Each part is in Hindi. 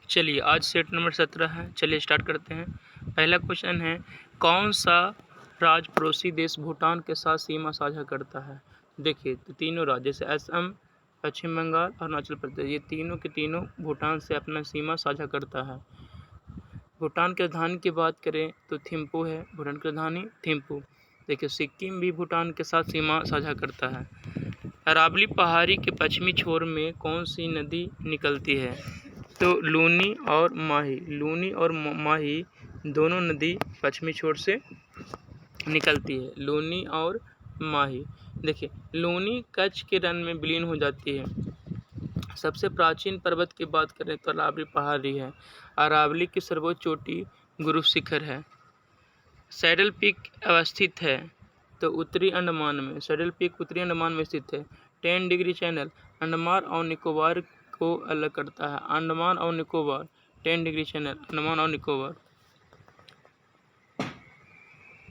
चलिए आज सेट नंबर 17 है। चलिए स्टार्ट करते हैं। पहला क्वेश्चन है, कौन सा राज्य पड़ोसी देश भूटान के साथ सीमा साझा करता है। देखिए तो तीनों राज्य जैसे असम, पश्चिम बंगाल और अरुणाचल प्रदेश, ये तीनों के तीनों भूटान से अपना सीमा साझा करता है। भूटान की राजधानी की बात करें तो थिम्पू है, भूटान की राजधानी थिम्पू। देखिए सिक्किम भी भूटान के साथ सीमा साझा करता है। अरावली पहाड़ी के पश्चिमी छोर में कौन सी नदी निकलती है, तो लूनी और माही दोनों नदी पश्चिमी छोर से निकलती है। लूनी और माही। देखिए लूनी कच्छ के रण में विलीन हो जाती है। सबसे प्राचीन पर्वत की बात करें तो अरावली पहाड़ी है। अरावली की सर्वोच्च चोटी गुरु शिखर है। सैडल पीक अवस्थित है तो उत्तरी अंडमान में। सैडल पीक उत्तरी अंडमान में स्थित है। 10 डिग्री चैनल अंडमान और निकोबार को अलग करता है। अंडमान और निकोबार 10 डिग्री चैनल अंडमान और निकोबार।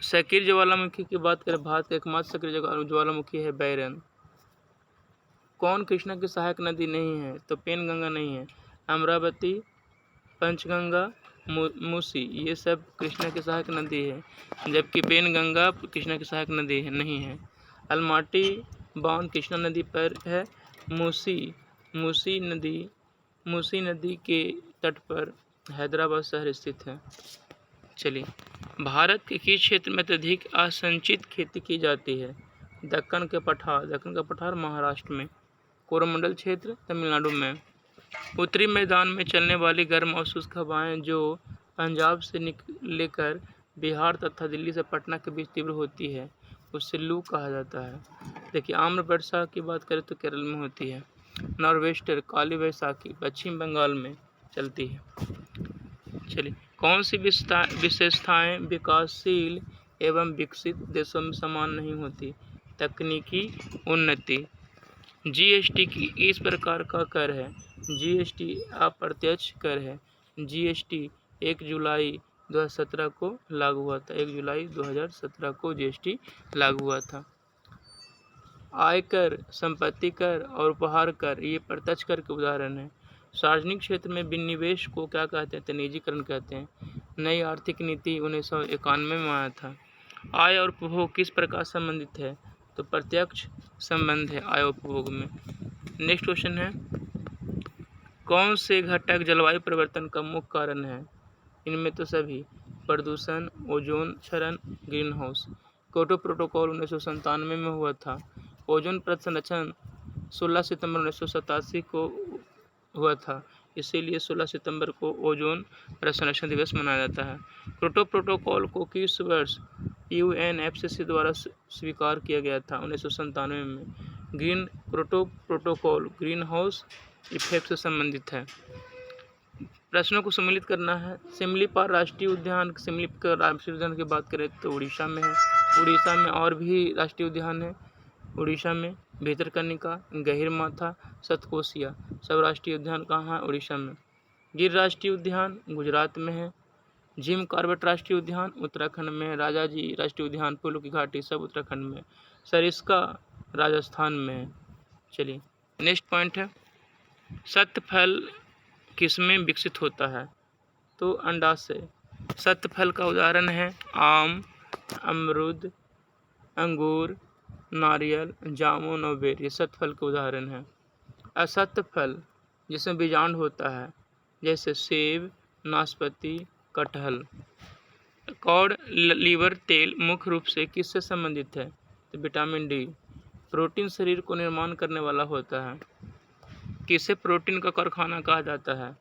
सक्रिय ज्वालामुखी की बात करें, भारत का एकमात्र सक्रिय ज्वालामुखी है बैरन। कौन कृष्णा की सहायक नदी नहीं है, तो पेनगंगा नहीं है। अमरावती, पंचगंगा, मूसी ये सब कृष्णा की सहायक नदी है, जबकि पेनगंगा कृष्णा की सहायक नदी है नहीं है। अलमाटी बांध कृष्णा नदी पर है। मूसी नदी के तट पर हैदराबाद शहर स्थित है। चलिए भारत के किस क्षेत्र में अत्यधिक असंचित खेती की जाती है। दक्कन का पठार महाराष्ट्र में। कोरोमंडल क्षेत्र तमिलनाडु में। उत्तरी मैदान में चलने वाली गर्म और शुष्क हवाएं जो पंजाब से लेकर बिहार तथा दिल्ली से पटना के बीच तीव्र होती है, उससे लू कहा जाता है। देखिए आम्र वर्षा की बात करें तो केरल में होती है। नॉर्वेस्टर काली वैशाखी पश्चिम बंगाल में चलती है। चलिए कौन सी विशेषताएं विकासशील एवं विकसित देशों में समान नहीं होती। तकनीकी उन्नति। जीएसटी की इस प्रकार का कर है। जीएसटी अप्रत्यक्ष कर है। जीएसटी 1 जुलाई 2017 को लागू हुआ था। 1 जुलाई 2017 को जीएसटी लागू हुआ था। आयकर, संपत्ति कर और उपहार कर ये प्रत्यक्ष कर के उदाहरण हैं। सार्वजनिक क्षेत्र में विनिवेश को क्या कहते हैं, तो निजीकरण कहते हैं। नई आर्थिक नीति 1991 में आया था। आय और उपभोग किस प्रकार संबंधित है, तो प्रत्यक्ष संबंध है आय उपभोग में। नेक्स्ट क्वेश्चन है, कौन से घटक जलवायु परिवर्तन का मुख्य कारण है। इनमें तो सभी प्रदूषण, ओजोन क्षरण, ग्रीन हाउस। क्योटो प्रोटोकॉल 1997 में हुआ था। ओजोन परत संरक्षण 16 सितंबर 1987 को हुआ था, इसीलिए 16 सितंबर को ओजोन परत संरक्षण दिवस मनाया जाता है। क्योटो प्रोटोकॉल को किस वर्ष यूएनएफसीसी द्वारा स्वीकार किया गया था, 1997 में। Green protocol green house effect से संबंधित है। प्रश्नों को सम्मिलित करना है। सिमलीपाल राष्ट्रीय उद्यान की बात करें तो उड़ीसा में है। उड़ीसा में और भी राष्ट्रीय उद्यान है। उड़ीसा में भितरकनिका, गहिरमाथा, सतकोसिया सब राष्ट्रीय उद्यान कहाँ है, उड़ीसा में। गिर राष्ट्रीय उद्यान गुजरात में है। जिम कॉर्बेट राष्ट्रीय उद्यान उत्तराखंड में है। राजाजी राष्ट्रीय उद्यान, फूलों की घाटी सब उत्तराखंड में। सरिस्का राजस्थान में है। चलिए नेक्स्ट पॉइंट है, सत्य फल किसमें विकसित होता है, तो अंडाशय। सत्य फल का उदाहरण है आम, अमरूद, अंगूर, नारियल, जामुन और बेर, ये सत्य फल के उदाहरण हैं। असत्य फल जिसमें बीजांड होता है, जैसे सेब, नाशपाती, कटहल। कॉड लीवर तेल मुख्य रूप से किससे संबंधित है, तो विटामिन डी। प्रोटीन शरीर को निर्माण करने वाला होता है। किसे प्रोटीन का कारखाना कहा जाता है,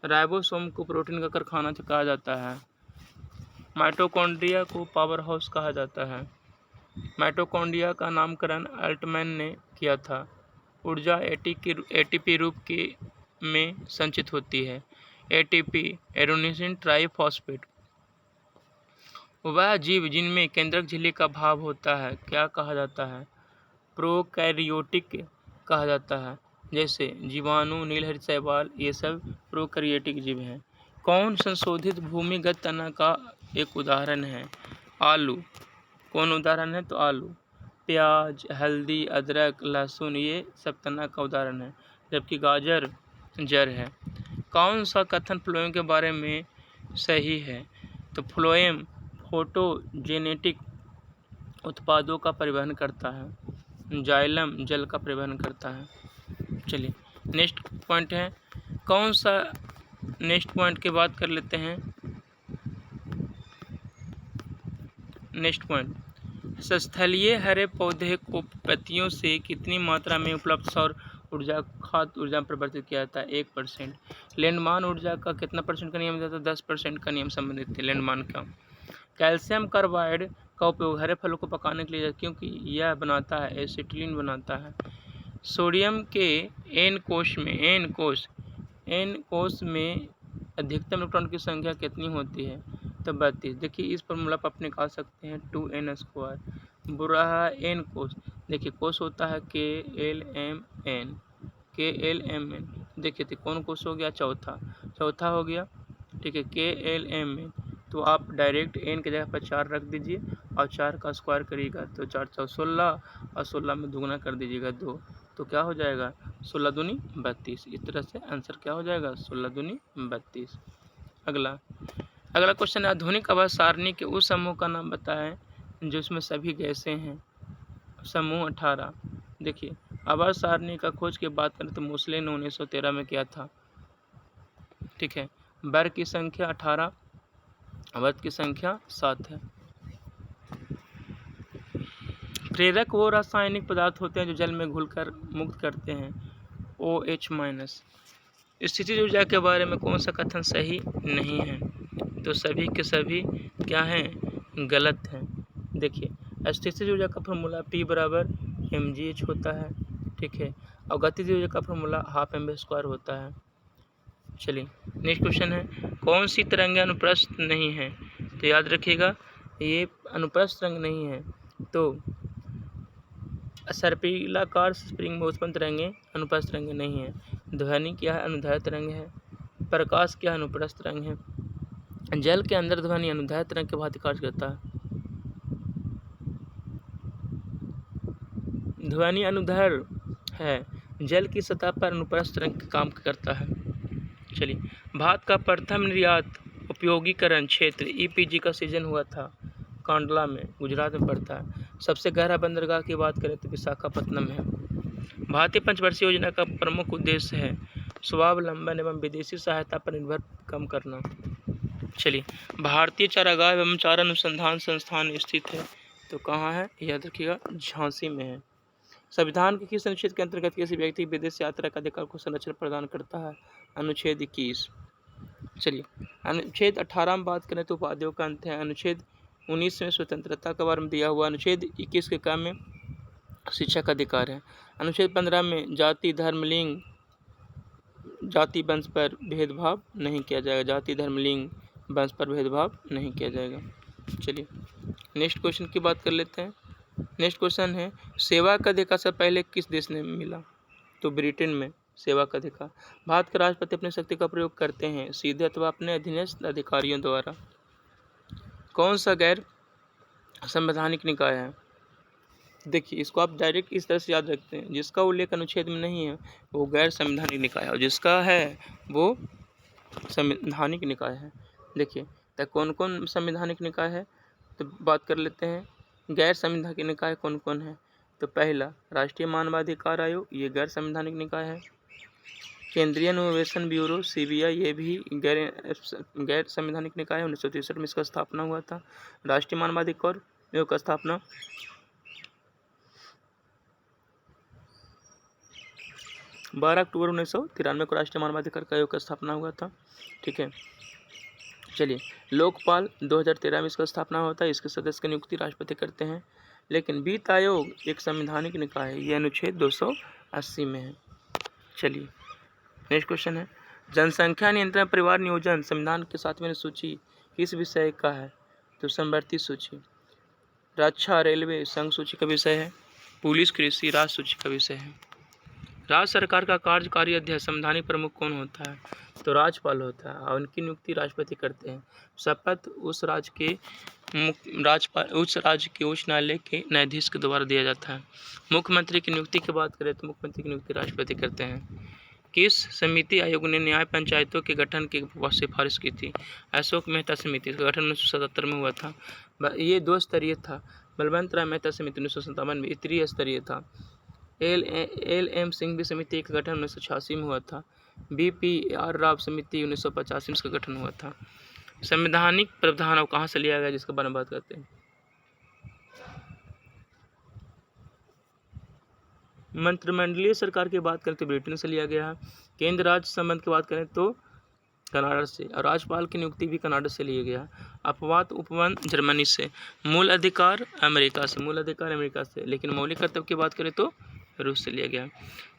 राइबोसोम को प्रोटीन का कारखाना कहा जाता है। माइटोकॉन्ड्रिया को पावर हाउस कहा जाता है। माइटोकॉन्ड्रिया का नामकरण अल्टमैन ने किया था। ऊर्जा एटीपी रूप में संचित होती है। ATP adenosine triphosphate. वह जीव जिनमें केंद्रक झिल्ली का भाव होता है क्या कहा जाता है, प्रोकैरियोटिक कहा जाता है। जैसे जीवाणु, नीलहरित शैवाल ये सब प्रोकैरियोटिक जीव हैं। कौन संशोधित भूमिगत तना का एक उदाहरण है, आलू। कौन उदाहरण है, तो आलू। प्याज, हल्दी, अदरक, लहसुन ये सब तना का उदाहरण है, जबकि गाजर जड़ है। कौन सा कथन फ्लोएम के बारे में सही है? तो फ्लोएम फोटोजेनेटिक उत्पादों का परिवहन करता है। जाइलम जल का परिवहन करता है। चलिए नेक्स्ट पॉइंट है कौन सा, नेक्स्ट पॉइंट की बात कर लेते हैं। नेक्स्ट पॉइंट, स्थलीय हरे पौधे को पत्तियों से कितनी मात्रा में उपलब्ध सौर ऊर्जा खाद्य ऊर्जा में परिवर्तित किया जाता है? 1%। लैंडमान ऊर्जा का कितना परसेंट का नियम देता है? 10% का नियम संबंधित है लैंडमान का। कैल्शियम कार्बाइड का उपयोग हरे फलों को पकाने के लिए क्योंकि यह बनाता है एसिटिलीन बनाता है। सोडियम के एन कोश में अधिकतम इलेक्ट्रॉन की संख्या कितनी होती है? तो 32। देखिए इस फॉर्मूला पर आप निकाल सकते हैं 2n²। बुरा है एन कोश, देखिए कोश होता है KLMN। देखिए तो कौन कोश हो गया? चौथा हो गया, ठीक है KLMN। तो आप डायरेक्ट n की जगह पर 4 रख दीजिए और 4 का स्क्वायर करिएगा तो 4 4 16 और 16 में दुगना कर दीजिएगा 2, तो क्या हो जाएगा? 16 दूनी 32। इस तरह से आंसर क्या हो जाएगा? 16 दूनी 32। अगला क्वेश्चन है आधुनिक आवाज सारणी के उस समूह का नाम बताएं जिसमें सभी गैसें हैं। समूह 18। देखिए आवाज सारणी का खोज की बात करें तो मोसले ने 1913 में किया था, ठीक है। वर्ग की संख्या 18, अवध की संख्या 7 है। प्रेरक वो रासायनिक पदार्थ होते हैं जो जल में घुलकर मुक्त करते हैं OH-। स्थितिज ऊर्जा के बारे में कौन सा कथन सही नहीं है? तो सभी के सभी क्या हैं? गलत हैं। देखिए स्थितिज ऊर्जा का फॉर्मूला P बराबर mgh होता है, ठीक है, और गतिज ऊर्जा का फॉर्मूला 12mv² होता है। चलिए नेक्स्ट क्वेश्चन है कौन सी तरंगें अनुप्रस्थ नहीं है? तो याद रखिएगा ये अनुप्रस्थ तरंग नहीं है, तो सर्पिलाकार स्प्रिंग में उत्पन्न तरंगें अनुप्रस्थ तरंगें नहीं है। ध्वनि क्या है? अनुदैर्ध्य तरंग है। प्रकाश क्या है? अनुप्रस्थ तरंग है। जल के अंदर ध्वनि अनुदैर्ध्य तरंग के भांति कार्य करता है। ध्वनि अनुदैर्ध्य है, जल की सतह पर अनुप्रस्थ तरंग का काम करता है। चलिए भारत का प्रथम निर्यात उपयोगीकरण क्षेत्र EPG का सृजन हुआ था कांडला में, गुजरात में पड़ता है। सबसे गहरा बंदरगाह की बात करें तो विशाखापत्तनम है। भारतीय पंचवर्षीय योजना का प्रमुख उद्देश्य है स्वावलंबन एवं विदेशी सहायता पर निर्भर कम करना। चलिए भारतीय चारागाह एवं चारा अनुसंधान संस्थान स्थित है, तो कहाँ है? याद रखिएगा झांसी में है। संविधान के किस अनुच्छेद के अंतर्गत किसी व्यक्ति विदेश यात्रा का अधिकार को संरक्षण प्रदान करता है? अनुच्छेद 21। चलिए अनुच्छेद 18 में बात करें तो उपाधियों का अंत है। अनुच्छेद 19 में स्वतंत्रता का बारे में दिया हुआ। अनुच्छेद 21 के काम में शिक्षा का अधिकार है। अनुच्छेद 15 में जाति धर्म लिंग जाति वंश पर भेदभाव नहीं किया जाएगा। जाति धर्म लिंग वंश पर भेदभाव नहीं किया जाएगा। चलिए नेक्स्ट क्वेश्चन की बात कर लेते हैं। नेक्स्ट क्वेश्चन है सेवा का अधिकार से पहले किस देश ने मिला? तो ब्रिटेन में सेवा का अधिकार। भारत के राष्ट्रपति अपनी शक्ति का प्रयोग करते हैं सीधे अथवा अपने अधीनस्थ अधिकारियों द्वारा। कौन सा गैर संवैधानिक निकाय है? देखिए इसको आप डायरेक्ट इस तरह से याद रखते हैं, जिसका उल्लेख अनुच्छेद में नहीं है वो गैर संवैधानिक निकाय है और जिसका है वो संवैधानिक निकाय है। देखिए तो कौन कौन संवैधानिक निकाय है, तो बात कर लेते हैं। गैर संवैधानिक निकाय कौन कौन है? तो पहला राष्ट्रीय मानवाधिकार आयोग, ये गैर संवैधानिक निकाय है। केंद्रीय अन्वेषण ब्यूरो CBI, ये भी गैर संवैधानिक निकाय है। 1963 में इसका स्थापना हुआ था। राष्ट्रीय मानवाधिकार आयोग का स्थापना 12 अक्टूबर 1993 को राष्ट्रीय मानवाधिकार आयोग का स्थापना हुआ था, ठीक है। चलिए लोकपाल 2013 में इसका स्थापना होता है। इसके सदस्य की नियुक्ति राष्ट्रपति करते हैं। लेकिन वित्त आयोग एक संवैधानिक निकाय है, ये अनुच्छेद 280 में है। चलिए नेक्स्ट क्वेश्चन है जनसंख्या नियंत्रण परिवार नियोजन संविधान के 7वें सूची किस विषय का है? तो समवर्ती सूची। रक्षा रेलवे संघ सूची का विषय है। पुलिस कृषि राज्य सूची का विषय है। राज्य सरकार का कार्यकारी अध्यक्ष संवैधानिक प्रमुख कौन होता है? तो राज्यपाल होता है और उनकी नियुक्ति राष्ट्रपति करते हैं। शपथ उस राज्य के उच्च न्यायालय के न्यायाधीश के द्वारा दिया जाता है। मुख्यमंत्री की नियुक्ति की बात करें तो मुख्यमंत्री की नियुक्ति राष्ट्रपति करते हैं। किस समिति आयोग ने न्याय पंचायतों के गठन की सिफारिश की थी? अशोक मेहता समिति। इसका गठन 1977 में हुआ था। ये 2 स्तरीय था। बलवंत राय मेहता समिति 1957 में त्रिस्तरीय था। एल एम सिंघवी समिति का गठन 1986 में हुआ था। BPR राव समिति 1985 में इसका गठन हुआ था। संवैधानिक प्रावधान अब कहाँ से लिया गया जिसके बारे में बात करते हैं? मंत्रिमंडलीय सरकार की बात करें तो ब्रिटेन से लिया गया है। केंद्र राज्य संबंध की बात करें तो कनाडा से, और राज्यपाल की नियुक्ति भी कनाडा से लिया गया। अपवाद उपवन जर्मनी से। मूल अधिकार अमेरिका से, लेकिन मौलिक कर्तव्य की बात करें तो रूस से लिया गया।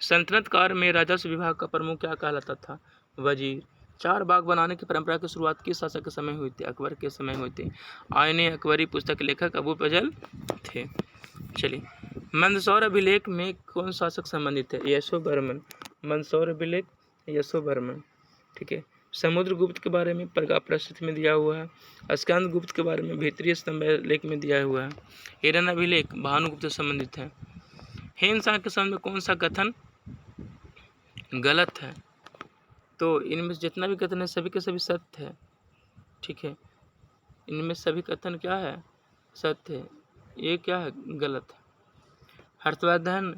सल्तनत काल में राजस्व विभाग का प्रमुख क्या कहलाता था? वजीर। 4 बाग बनाने की परंपरा की शुरुआत किस शासक के समय हुई थी? अकबर के समय हुई थी। आईने अकबरी पुस्तक के लेखक अबू फजल थे। चलिए, मंदसौर अभिलेख में कौन शासक संबंधित है? यशोवर्मन। मंदसौर अभिलेख यशोवर्मन। ठीक है। समुद्रगुप्त के बारे में प्रसिद्ध में दिया हुआ है। स्कंदगुप्त के बारे में भीतरीय स्तंभ लेख में दिया हुआ है। एरन अभिलेख भानुगुप्त से संबंधित है। हेनसांग के संबंध में कौन सा कथन गलत है? तो इनमें जितना भी कथन है सभी के सभी सत्य है। ठीक है, इनमें सभी कथन क्या है? सत्य है। ये क्या है? गलत है। हर्षवर्धन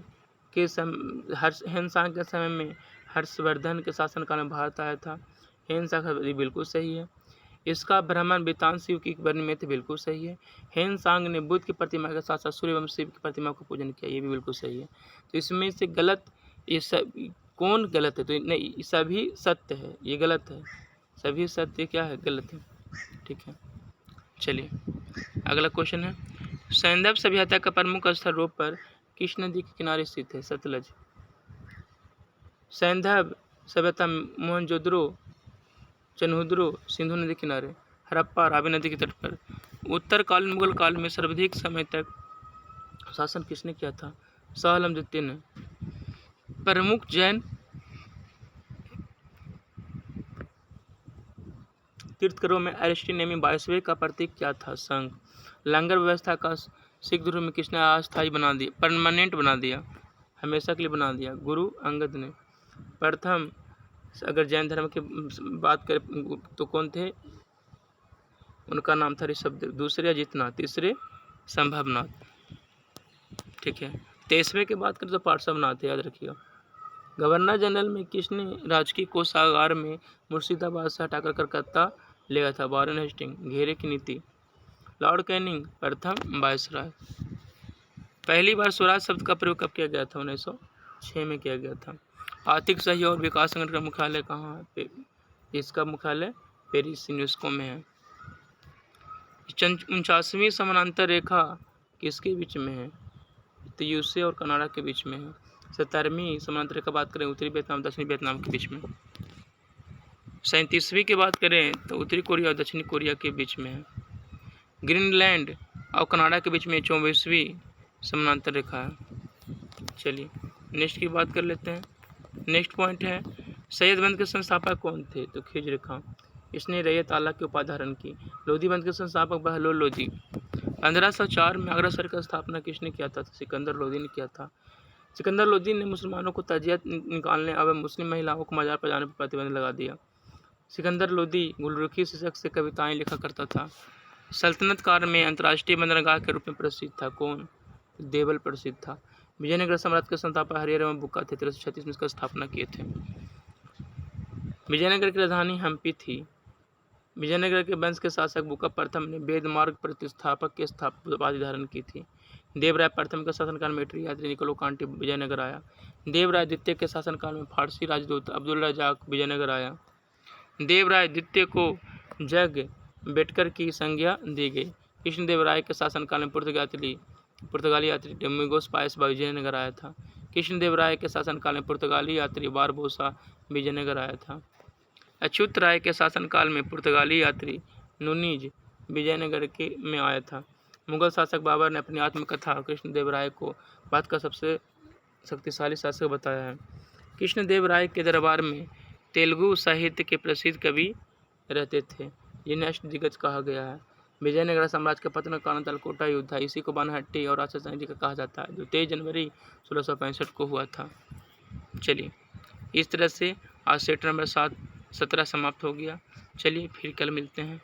के हेनसांग के समय में हर्षवर्धन के शासनकाल में भारत आया था। हेनसांग बिल्कुल सही है। इसका भ्रमण बेतांस युग की बनी में थे, बिल्कुल सही है। हेनसांग ने बुद्ध की प्रतिमा के साथ साथ सूर्य एवं शिव की प्रतिमा का पूजन किया, ये भी बिल्कुल सही है। तो इसमें से गलत ये सब कौन गलत है? तो नहीं, सभी सत्य है, ये गलत है। सभी सत्य क्या है? गलत है। ठीक है, चलिए अगला क्वेश्चन है। सैंधव सभ्यता का प्रमुख स्थल यूरोप पर किस नदी के किनारे स्थित है? सतलज। सैंधव सभ्यता मोहनजोदड़ो, चन्हुद्रो, सिंधु नदी किनारे। हड़प्पा रावी नदी के तट पर। उत्तरकालीन मुगल काल में सर्वाधिक समय तक शासन किसने किया था? शाह आलम द्वितीय ने। प्रमुख जैन तीर्थकरों में एरिस्टोनेमी 22वें का प्रतीक क्या था? शंख। लंगर व्यवस्था का सिख धर्म में किसने अस्थायी बना दिया, परमानेंट बना दिया, हमेशा के लिए बना दिया? गुरु अंगद ने। प्रथम अगर जैन धर्म की बात करें तो कौन थे? उनका नाम था ऋषभदेव। दूसरे अजितनाथ, तीसरे संभवनाथ। ठीक है। 23वें की बात करें तो पार्श्वनाथ, याद रखिएगा। गवर्नर जनरल में किसने राजकीय कोषागार में मुर्शिदाबाद से हटाकर कलकत्ता ले गया था? Warren Hastings. घेरे की नीति। लॉर्ड कैनिंग प्रथम वायसराय। पहली बार स्वराज शब्द का प्रयोग कब किया गया था? 1906 में किया गया था। आर्थिक सहयोग और विकास संगठन का मुख्यालय कहाँ है? इसका मुख्यालय पेरिस यूनेस्को में है। 49वीं समानांतर रेखा किसके बीच में है? तो यूएसए और कनाडा के बीच में है। 17वीं समानांतर रेखा बात करें उत्तरी वियतनाम दक्षिणी वियतनाम के बीच में। 37वीं की बात करें तो उत्तरी कोरिया और दक्षिणी कोरिया के बीच में है। ग्रीनलैंड और कनाडा के बीच में 24वीं समानांतर रेखा है। चलिए नेक्स्ट की बात कर लेते हैं। नेक्स्ट पॉइंट है, सैयद बंद के संस्थापक कौन थे? तो खिजर खां। इसने रैयत आला की उपाधि धारण की। लोधी बंद के संस्थापक बहलोल लोधी। 1504 में आगरा शहर की स्थापना किसने किया था? तो सिकंदर लोधी ने किया था। सिकंदर लोधी ने मुसलमानों को तजियत निकालने और मुस्लिम महिलाओं को मजार पर जाने पर प्रतिबंध लगा दिया। सिकंदर लोधी गुलरुखी शीर्षक से कविताएं लिखा करता था। सल्तनत काल में अंतर्राष्ट्रीय बंदरगाह के रूप में प्रसिद्ध था। कौन? देवल प्रसिद्ध था। विजयनगर साम्राज्य के संस्थापक हरिहर एवं बुक्का थे। 1336 में इसका स्थापना किए थे। विजयनगर की राजधानी हम्पी थी। विजयनगर के वंश के शासक बुक्का प्रथम ने वेद मार्ग प्रतिष्ठापक के उपाधि धारण की थी। देवराय प्रथम के शासनकाल में इटली यात्री निकोलो कांटी विजयनगर आया। देवराय द्वितीय के शासनकाल में फारसी राजदूत अब्दुल रजाक विजयनगर आया। देवराय द्वितीय को जग बेटकर की संज्ञा दी गई। कृष्णदेवराय के शासनकाल में पुर्तगाली यात्री डोमिंगोस पायस विजयनगर आया था। कृष्णदेवराय के शासनकाल में पुर्तगाली यात्री बारबोसा विजयनगर आया था। अच्युत राय के शासनकाल में पुर्तगाली यात्री नुनीज विजयनगर में आया था। मुगल शासक बाबर ने अपनी आत्मकथा कृष्णदेवराय को भारत का सबसे शक्तिशाली शासक बताया है। कृष्णदेवराय के दरबार में तेलुगु साहित्य के प्रसिद्ध कवि रहते थे, जिन्हें अष्टदिग्गज कहा गया है। विजयनगर साम्राज्य का पतन का कारण तलकोटा युद्ध था। इसी को बनहट्टी और राक्षस का कहा जाता है, जो 23 जनवरी 1665 को हुआ था। चलिए इस तरह से आज सेट नंबर 17 समाप्त हो गया। चलिए फिर कल मिलते हैं।